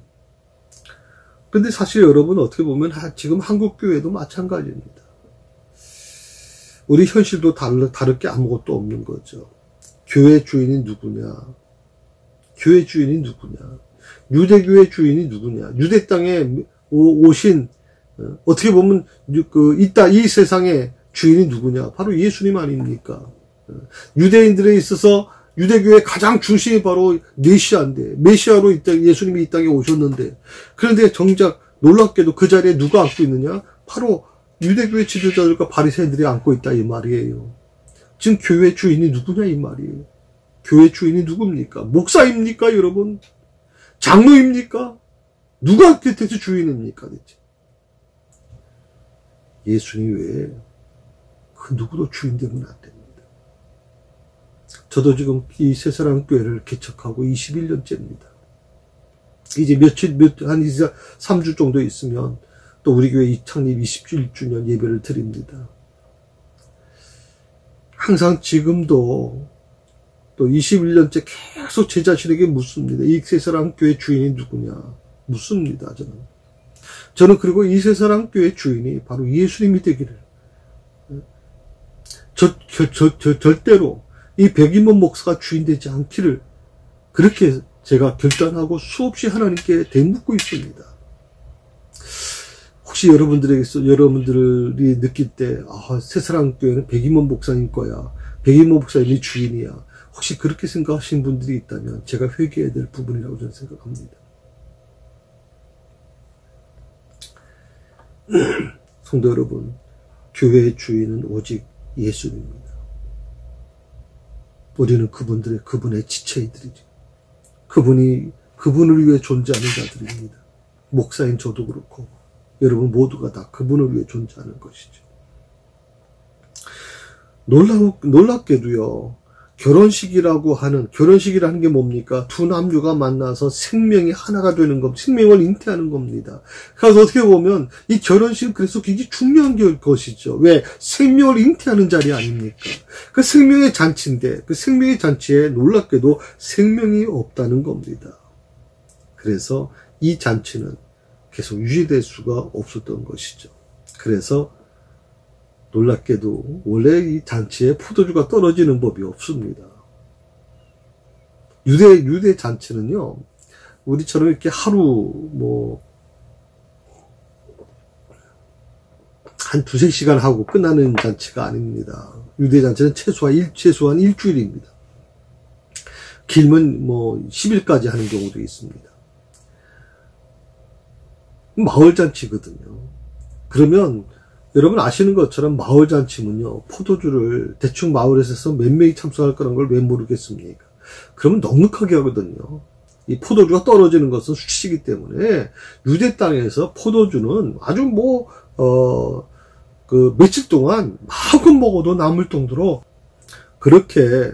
근데 사실 여러분 어떻게 보면 지금 한국교회도 마찬가지입니다. 우리 현실도 다를 게 아무것도 없는 거죠. 교회 주인이 누구냐? 교회 주인이 누구냐? 유대교의 주인이 누구냐? 유대 땅에 오신, 어떻게 보면, 이 세상의 주인이 누구냐? 바로 예수님 아닙니까? 유대인들에 있어서 유대교의 가장 중심이 바로 메시아인데, 메시아로 예수님이 이 땅에 오셨는데, 그런데 정작 놀랍게도 그 자리에 누가 앉고 있느냐? 바로 유대교의 지도자들과 바리새인들이 앉고 있다 이 말이에요. 지금 교회 주인이 누구냐 이 말이에요. 교회 주인이 누굽니까? 목사입니까 여러분? 장로입니까? 누가 대체 주인입니까 대체? 예수님 외에 그 누구도 주인 되면 안 됩니다. 저도 지금 이 새사랑 교회를 개척하고 21년째입니다. 이제 한 3주 정도 있으면 또 우리 교회 창립 27주년 예배를 드립니다. 항상 지금도 또 21년째 계속 제 자신에게 묻습니다. 이 새사랑 교회 주인이 누구냐? 묻습니다, 저는 그리고 이 새사랑 교회 주인이 바로 예수님이 되기를. 절대로 이 백인문 목사가 주인 되지 않기를 그렇게 제가 결단하고 수없이 하나님께 대묻고 있습니다. 혹시 여러분들이 느낄 때, 새사랑 교회는 백인문 목사님 거야. 백인문 목사님이 주인이야. 혹시 그렇게 생각하시는 분들이 있다면 제가 회개해야 될 부분이라고 저는 생각합니다. 성도 여러분, 교회의 주인은 오직 예수님입니다. 우리는 그분의 지체이들이죠. 그분을 위해 존재하는 자들입니다. 목사인 저도 그렇고, 여러분 모두가 다 그분을 위해 존재하는 것이죠. 놀랍게도요, 결혼식이라는 게 뭡니까? 두 남녀가 만나서 생명이 하나가 되는 겁니다. 생명을 잉태하는 겁니다. 그래서 어떻게 보면 이 결혼식은 그래서 굉장히 중요한 것이죠. 왜? 생명을 잉태하는 자리 아닙니까? 그 생명의 잔치인데, 그 생명의 잔치에 놀랍게도 생명이 없다는 겁니다. 그래서 이 잔치는 계속 유지될 수가 없었던 것이죠. 그래서 놀랍게도 원래 이 잔치에 포도주가 떨어지는 법이 없습니다. 유대 잔치는요, 우리처럼 이렇게 하루 한 2-3시간 하고 끝나는 잔치가 아닙니다. 유대 잔치는 최소한 일주일입니다. 길면 10일까지 하는 경우도 있습니다. 마을 잔치거든요. 그러면 여러분 아시는 것처럼 마을 잔치면요, 포도주를 대충 마을에서 몇 명이 참석할 거라는 걸 왜 모르겠습니까? 그러면 넉넉하게 하거든요. 이 포도주가 떨어지는 것은 수치이기 때문에 유대 땅에서 포도주는 아주 며칠 동안 마음껏 먹어도 남을 정도로 그렇게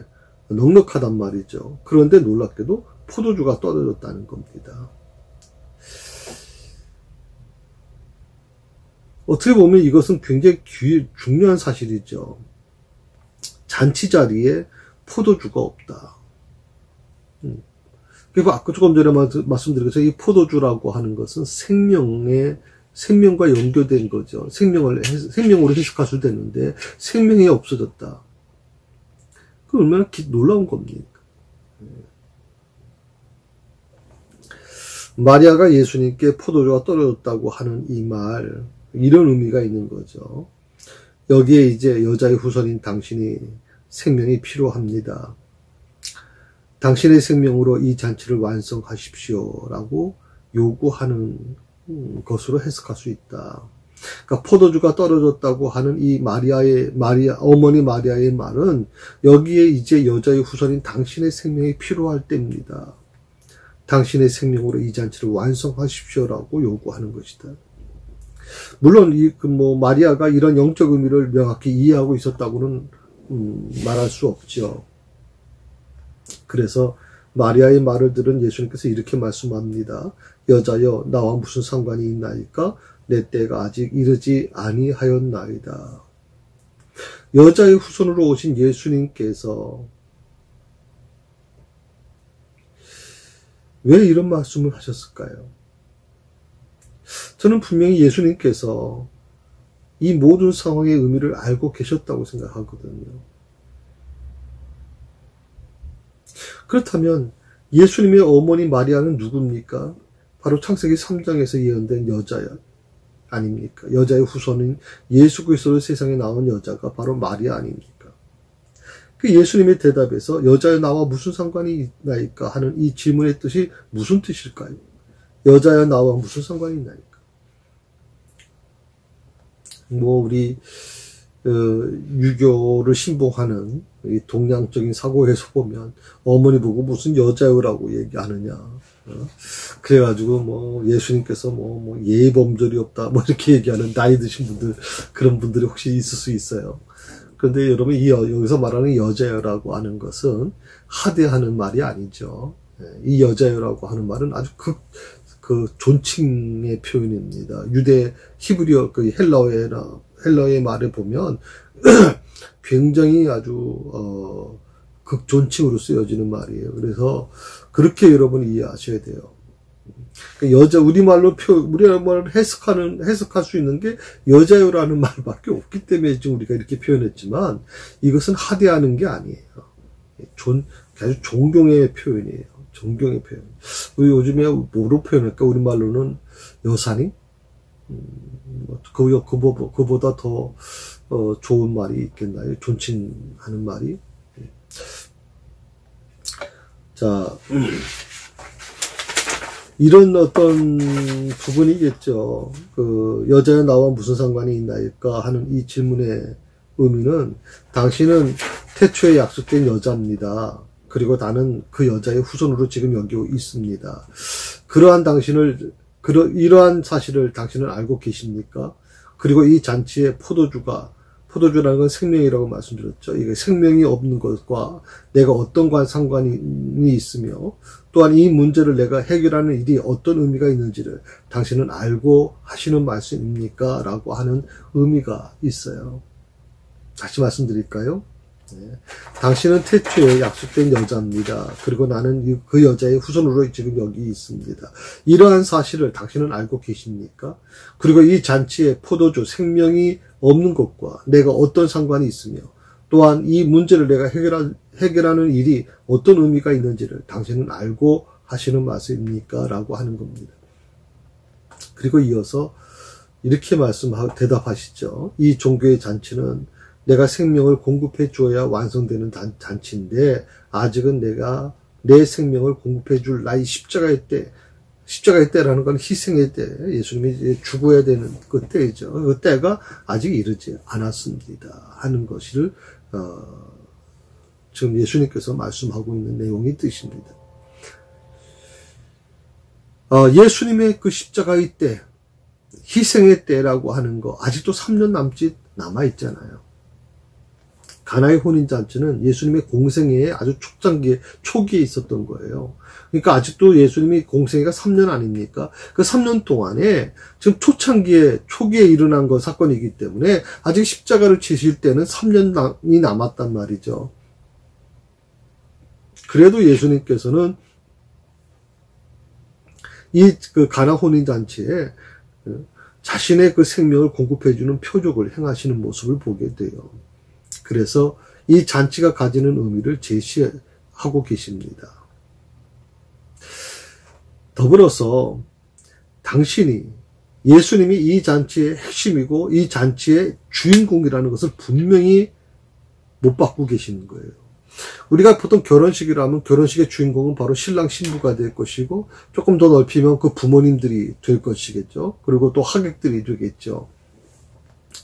넉넉하단 말이죠. 그런데 놀랍게도 포도주가 떨어졌다는 겁니다. 어떻게 보면 이것은 굉장히 중요한 사실이죠. 잔치 자리에 포도주가 없다. 그리고 아까 조금 전에 말씀드린 것처럼 이 포도주라고 하는 것은 생명과 연결된 거죠. 생명으로 해석할 수 되는데 생명이 없어졌다. 그 얼마나 놀라운 겁니까? 마리아가 예수님께 포도주가 떨어졌다고 하는 이 말, 이런 의미가 있는 거죠. 여기에 이제 여자의 후손인 당신이 생명이 필요합니다. 당신의 생명으로 이 잔치를 완성하십시오라고 요구하는 것으로 해석할 수 있다. 그러니까 포도주가 떨어졌다고 하는 이 어머니 마리아의 말은 여기에 이제 여자의 후손인 당신의 생명이 필요할 때입니다. 당신의 생명으로 이 잔치를 완성하십시오라고 요구하는 것이다. 물론 마리아가 이런 영적 의미를 명확히 이해하고 있었다고는 말할 수 없죠. 그래서 마리아의 말을 들은 예수님께서 이렇게 말씀합니다. 여자여 나와 무슨 상관이 있나이까? 내 때가 아직 이르지 아니하였나이다. 여자의 후손으로 오신 예수님께서 왜 이런 말씀을 하셨을까요? 저는 분명히 예수님께서 이 모든 상황의 의미를 알고 계셨다고 생각하거든요. 그렇다면 예수님의 어머니 마리아는 누굽니까? 바로 창세기 3장에서 예언된 여자 아닙니까? 여자의 후손인 예수 그리스도로 세상에 나온 여자가 바로 마리아 아닙니까? 그 예수님의 대답에서 여자여 나와 무슨 상관이 있나이까 하는 이 질문의 뜻이 무슨 뜻일까요? 여자여 나와 무슨 상관이 있나이까? 우리 유교를 신봉하는 이 동양적인 사고에서 보면 어머니 보고 무슨 여자여라고 얘기하느냐. 그래가지고 예수님께서 예의범절이 없다 이렇게 얘기하는 나이 드신 분들, 그런 분들이 혹시 있을 수 있어요. 그런데 여러분 여기서 말하는 여자여라고 하는 것은 하대하는 말이 아니죠. 이 여자여라고 하는 말은 아주 그 존칭의 표현입니다. 유대 히브리어 그 헬라어의 말에 보면 굉장히 아주 극존칭으로 쓰여지는 말이에요. 그래서 그렇게 여러분이 이해하셔야 돼요. 우리말로 해석할 수 있는 게 여자요라는 말밖에 없기 때문에 지금 우리가 이렇게 표현했지만 이것은 하대하는 게 아니에요. 아주 존경의 표현이에요. 존경의 표현. 우리 요즘에 뭐로 표현할까? 우리말로는 여사님? 그보다 더 좋은 말이 있겠나요? 존칭하는 말이. 자, 이런 어떤 부분이겠죠. 여자여 나와 무슨 상관이 있나이까 하는 이 질문의 의미는 당신은 태초에 약속된 여자입니다. 그리고 나는 그 여자의 후손으로 지금 여기 있습니다. 이러한 사실을 당신은 알고 계십니까? 그리고 이 잔치의 포도주라는 건 생명이라고 말씀드렸죠. 이게 생명이 없는 것과 내가 어떤 상관이 있으며 또한 이 문제를 내가 해결하는 일이 어떤 의미가 있는지를 당신은 알고 하시는 말씀입니까? 라고 하는 의미가 있어요. 다시 말씀드릴까요? 네. 당신은 태초에 약속된 여자입니다. 그리고 나는 그 여자의 후손으로 지금 여기 있습니다. 이러한 사실을 당신은 알고 계십니까? 그리고 이 잔치에 포도주, 생명이 없는 것과 내가 어떤 상관이 있으며 또한 이 문제를 내가 해결하는 일이 어떤 의미가 있는지를 당신은 알고 하시는 말씀입니까? 라고 하는 겁니다. 그리고 이어서 이렇게 대답하시죠. 이 종교의 잔치는 내가 생명을 공급해 주어야 완성되는 잔치인데 아직은 내가 내 생명을 공급해 줄 나의 십자가의 때라는 건 희생의 때, 예수님이 죽어야 되는 그 때이죠. 그 때가 아직 이르지 않았습니다 하는 것을 지금 예수님께서 말씀하고 있는 내용이 뜻입니다. 예수님의 그 십자가의 때, 희생의 때라고 하는 거 아직도 3년 남짓 남아있잖아요. 가나의 혼인잔치는 예수님의 공생애의 아주 초기에 있었던 거예요. 그러니까 아직도 예수님이 공생애가 3년 아닙니까? 그 3년 동안에 지금 초기에 일어난 사건이기 때문에 아직 십자가를 지실 때는 3년이 남았단 말이죠. 그래도 예수님께서는 그 가나 혼인잔치에 자신의 그 생명을 공급해주는 표적을 행하시는 모습을 보게 돼요. 그래서 이 잔치가 가지는 의미를 제시하고 계십니다. 더불어서 예수님이 이 잔치의 핵심이고 이 잔치의 주인공이라는 것을 분명히 못 바꾸고 계시는 거예요. 우리가 보통 결혼식이라면 결혼식의 주인공은 바로 신랑 신부가 될 것이고 조금 더 넓히면 그 부모님들이 될 것이겠죠. 그리고 또 하객들이 되겠죠.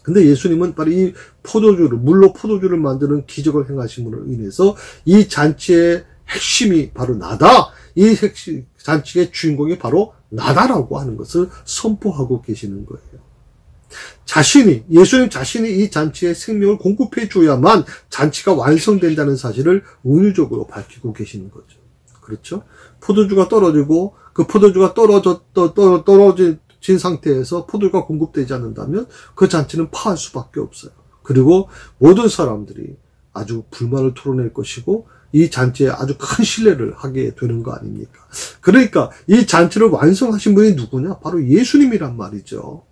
근데 예수님은 바로 이 물로 포도주를 만드는 기적을 행하심으로 인해서 이 잔치의 핵심이 바로 나다. 이 잔치의 주인공이 바로 나다라고 하는 것을 선포하고 계시는 거예요. 예수님 자신이 이 잔치에 생명을 공급해 줘야만 잔치가 완성된다는 사실을 은유적으로 밝히고 계시는 거죠. 그렇죠? 포도주가 떨어지고 그 포도주가 떨어진 상태에서 포도주가 공급되지 않는다면 그 잔치는 파할 수밖에 없어요. 그리고 모든 사람들이 아주 불만을 토로낼 것이고 이 잔치에 아주 큰 신뢰를 하게 되는 거 아닙니까? 그러니까 이 잔치를 완성하신 분이 누구냐? 바로 예수님이란 말이죠.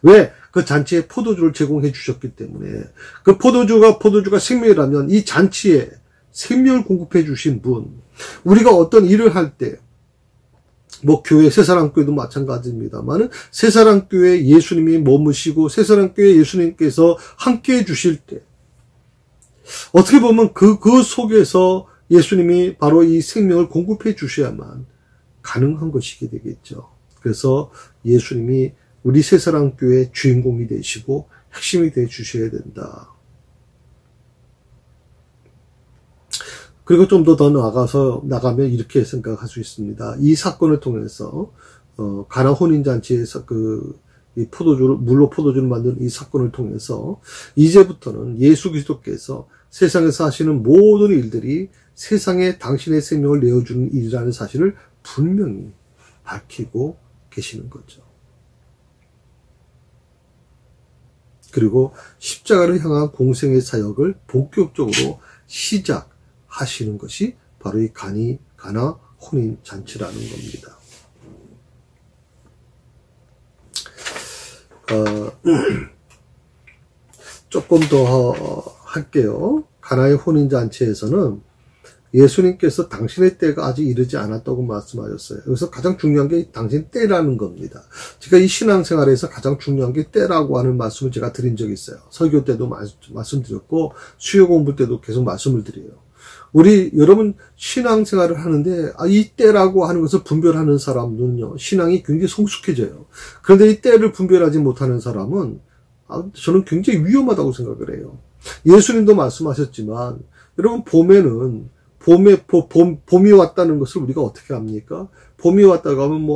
왜? 그 잔치에 포도주를 제공해 주셨기 때문에. 그 포도주가 생명이라면 이 잔치에 생명을 공급해 주신 분. 우리가 어떤 일을 할 때, 교회, 새사랑교회도 마찬가지입니다만, 새사랑교회에 예수님이 머무시고, 새사랑교회에 예수님께서 함께 해 주실 때, 어떻게 보면 그 속에서 예수님이 바로 이 생명을 공급해 주셔야만 가능한 것이게 되겠죠. 그래서 예수님이 우리 새사랑교회의 주인공이 되시고 핵심이 되어 주셔야 된다. 그리고 좀 더 나가면 이렇게 생각할 수 있습니다. 이 사건을 통해서, 가나 혼인잔치에서 이 물로 포도주를 만든 이 사건을 통해서, 이제부터는 예수 그리스도께서 세상에서 하시는 모든 일들이 세상에 당신의 생명을 내어주는 일이라는 사실을 분명히 밝히고 계시는 거죠. 그리고 십자가를 향한 공생의 사역을 본격적으로 시작하시는 것이 바로 이 가나 혼인 잔치라는 겁니다. 조금 더 할게요. 가나의 혼인 잔치에서는 예수님께서 당신의 때가 아직 이르지 않았다고 말씀하셨어요. 여기서 가장 중요한 게 당신 때라는 겁니다. 제가 이 신앙생활에서 가장 중요한 게 때라고 하는 말씀을 제가 드린 적이 있어요. 설교 때도 말씀드렸고 수요 공부 때도 계속 말씀을 드려요. 여러분 신앙생활을 하는데 이 때라고 하는 것을 분별하는 사람은요, 신앙이 굉장히 성숙해져요. 그런데 이 때를 분별하지 못하는 사람은 저는 굉장히 위험하다고 생각을 해요. 예수님도 말씀하셨지만 여러분 봄이 왔다는 것을 우리가 어떻게 합니까? 봄이 왔다고 하면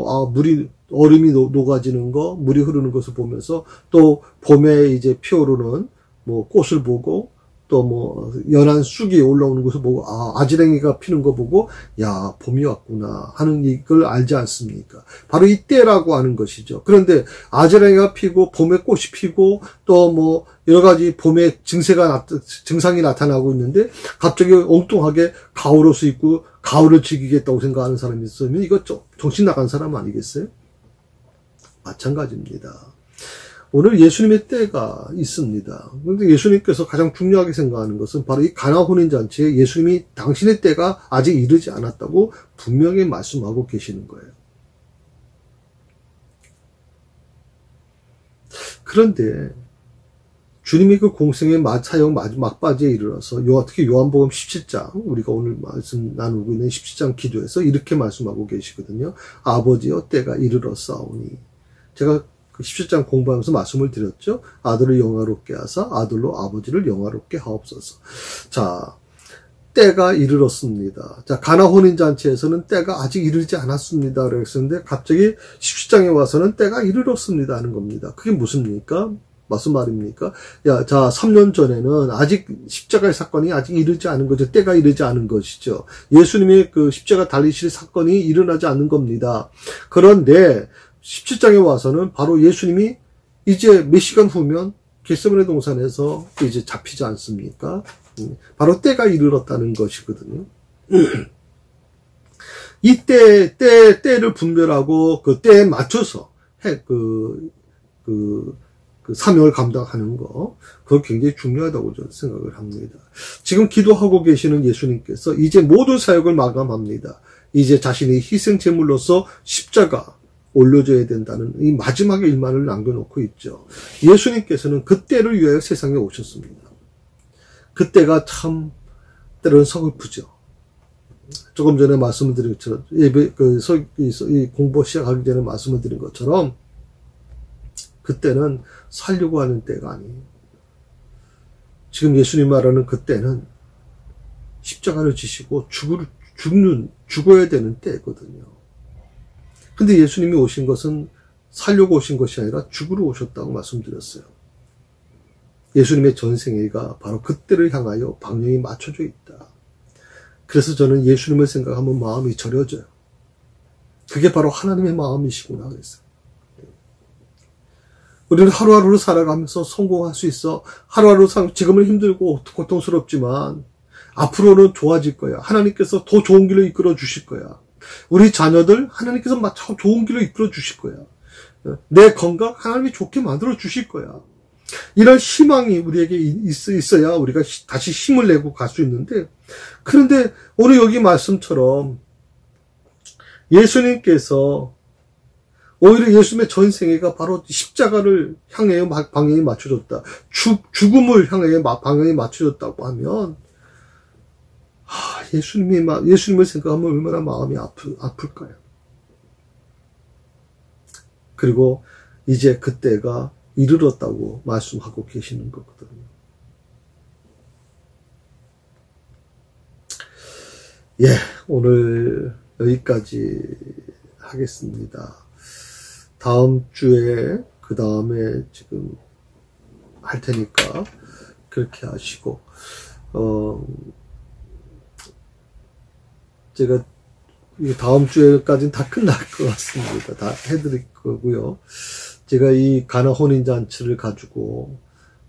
얼음이 녹아지는 거, 물이 흐르는 것을 보면서 또 봄에 이제 피어오르는 꽃을 보고 또 연한 쑥이 올라오는 것을 보고 아지랭이가 피는 거 보고 야, 봄이 왔구나 하는 이걸 알지 않습니까? 바로 이때라고 하는 것이죠. 그런데 아지랭이가 피고 봄에 꽃이 피고 또 여러 가지 봄에 증상이 나타나고 있는데 갑자기 엉뚱하게 가을옷을 입고 가을을 즐기겠다고 생각하는 사람이 있으면 이거 정신 나간 사람 아니겠어요? 마찬가지입니다. 오늘 예수님의 때가 있습니다. 그런데 예수님께서 가장 중요하게 생각하는 것은 바로 이 가나 혼인잔치에 예수님이 당신의 때가 아직 이르지 않았다고 분명히 말씀하고 계시는 거예요. 그런데 주님이 그 공생의 사역 막바지에 이르러서 특히 요한복음 17장, 우리가 오늘 말씀 나누고 있는 17장 기도에서 이렇게 말씀하고 계시거든요. 아버지여 때가 이르렀사오니. 제가 그 17장 공부하면서 말씀을 드렸죠. 아들을 영화롭게 하사 아들로 아버지를 영화롭게 하옵소서. 자, 때가 이르렀습니다. 자, 가나 혼인잔치에서는 때가 아직 이르지 않았습니다. 그랬었는데 갑자기 17장에 와서는 때가 이르렀습니다 하는 겁니다. 그게 무슨 말입니까? 3년 전에는 아직 십자가의 사건이 아직 이르지 않은 거죠. 때가 이르지 않은 것이죠. 예수님의 그 십자가 달리실 사건이 일어나지 않는 겁니다. 그런데 17장에 와서는 바로 예수님이 이제 몇 시간 후면 겟세마네 동산에서 이제 잡히지 않습니까? 바로 때가 이르렀다는 것이거든요. 이 때를 분별하고 그 때에 맞춰서 사명을 감당하는 거, 그거 굉장히 중요하다고 저는 생각을 합니다. 지금 기도하고 계시는 예수님께서 이제 모든 사역을 마감합니다. 이제 자신의 희생 제물로서 십자가 올려줘야 된다는 이 마지막의 일만을 남겨놓고 있죠. 예수님께서는 그 때를 위하여 세상에 오셨습니다. 그 때가 참 때로는 서글프죠. 조금 전에 말씀을 드린 것처럼 이 공부 시작하기 전에 말씀을 드린 것처럼 그때는 살려고 하는 때가 아니에요. 지금 예수님 말하는 그때는 십자가를 지시고 죽어야 되는 때거든요. 근데 예수님이 오신 것은 살려고 오신 것이 아니라 죽으러 오셨다고 말씀드렸어요. 예수님의 전생애가 바로 그때를 향하여 방향이 맞춰져 있다. 그래서 저는 예수님을 생각하면 마음이 저려져요. 그게 바로 하나님의 마음이시구나 그랬어요. 우리는 하루하루를 살아가면서 성공할 수 있어. 하루하루 지금은 힘들고 고통스럽지만 앞으로는 좋아질 거야. 하나님께서 더 좋은 길로 이끌어 주실 거야. 우리 자녀들 하나님께서 더 좋은 길로 이끌어 주실 거야. 내 건강 하나님이 좋게 만들어 주실 거야. 이런 희망이 우리에게 있어야 우리가 다시 힘을 내고 갈 수 있는데, 그런데 오늘 여기 말씀처럼 예수님께서 오히려 예수님의 전생애가 바로 십자가를 향해 방향이 맞춰졌다. 죽음을 향해 방향이 맞춰졌다고 하면, 예수님을 생각하면 얼마나 마음이 아플까요? 그리고 이제 그때가 이르렀다고 말씀하고 계시는 거거든요. 예, 오늘 여기까지 하겠습니다. 다음 주에 그 다음에 지금 할 테니까 그렇게 하시고, 제가 다음 주에까지는 다 끝날 것 같습니다. 다 해드릴 거고요. 제가 이 가나 혼인잔치를 가지고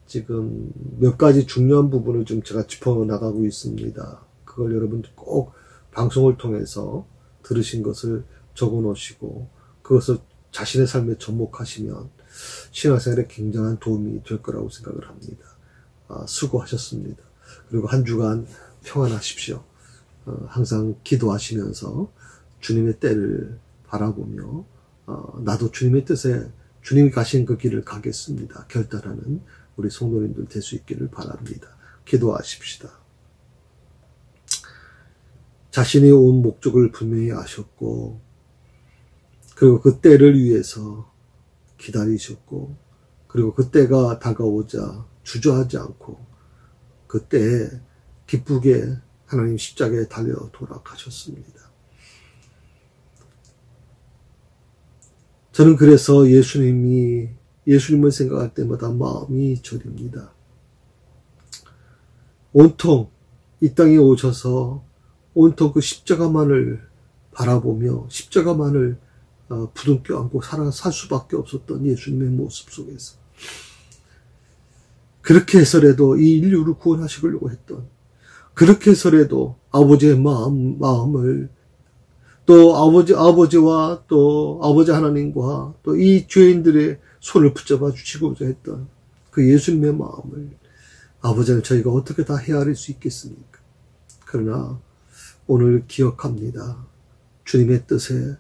지금 몇 가지 중요한 부분을 좀 제가 짚어나가고 있습니다. 그걸 여러분 꼭 방송을 통해서 들으신 것을 적어 놓으시고 그것을 자신의 삶에 접목하시면 신앙생활에 굉장한 도움이 될 거라고 생각을 합니다. 수고하셨습니다. 그리고 한 주간 평안하십시오. 항상 기도하시면서 주님의 때를 바라보며 나도 주님의 뜻에 주님이 가신 그 길을 가겠습니다. 결단하는 우리 성도님들 될 수 있기를 바랍니다. 기도하십시다. 자신이 온 목적을 분명히 아셨고 그리고 그 때를 위해서 기다리셨고 그리고 그 때가 다가오자 주저하지 않고 그 때에 기쁘게 하나님 십자가에 달려 돌아가셨습니다. 저는 그래서 예수님을 생각할 때마다 마음이 저립니다. 온통 이 땅에 오셔서 온통 그 십자가만을 바라보며 십자가만을 부둥켜 안고 살 수밖에 없었던 예수님의 모습 속에서 그렇게 해서라도 이 인류를 구원하시려고 했던 그렇게 해서라도 아버지의 마음을 또 아버지와 또 아버지 하나님과 또 이 죄인들의 손을 붙잡아 주시고자 했던 그 예수님의 마음을 아버지는 저희가 어떻게 다 헤아릴 수 있겠습니까? 그러나 오늘 기억합니다. 주님의 뜻에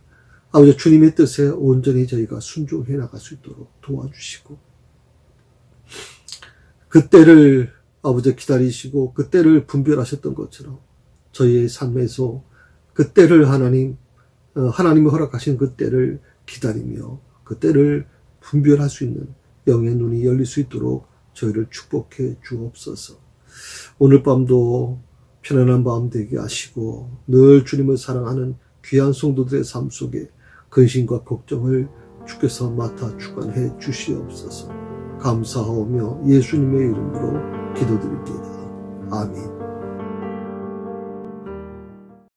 아버지 주님의 뜻에 온전히 저희가 순종해 나갈 수 있도록 도와주시고 그 때를 아버지 기다리시고 그 때를 분별하셨던 것처럼 저희의 삶에서 그 때를 하나님이 허락하신 그 때를 기다리며 그 때를 분별할 수 있는 영의 눈이 열릴 수 있도록 저희를 축복해 주옵소서. 오늘 밤도 편안한 밤 되게 하시고 늘 주님을 사랑하는 귀한 성도들의 삶 속에 근심과 걱정을 주께서 맡아 주관해 주시옵소서. 감사하오며 예수님의 이름으로 기도드립니다. 아멘.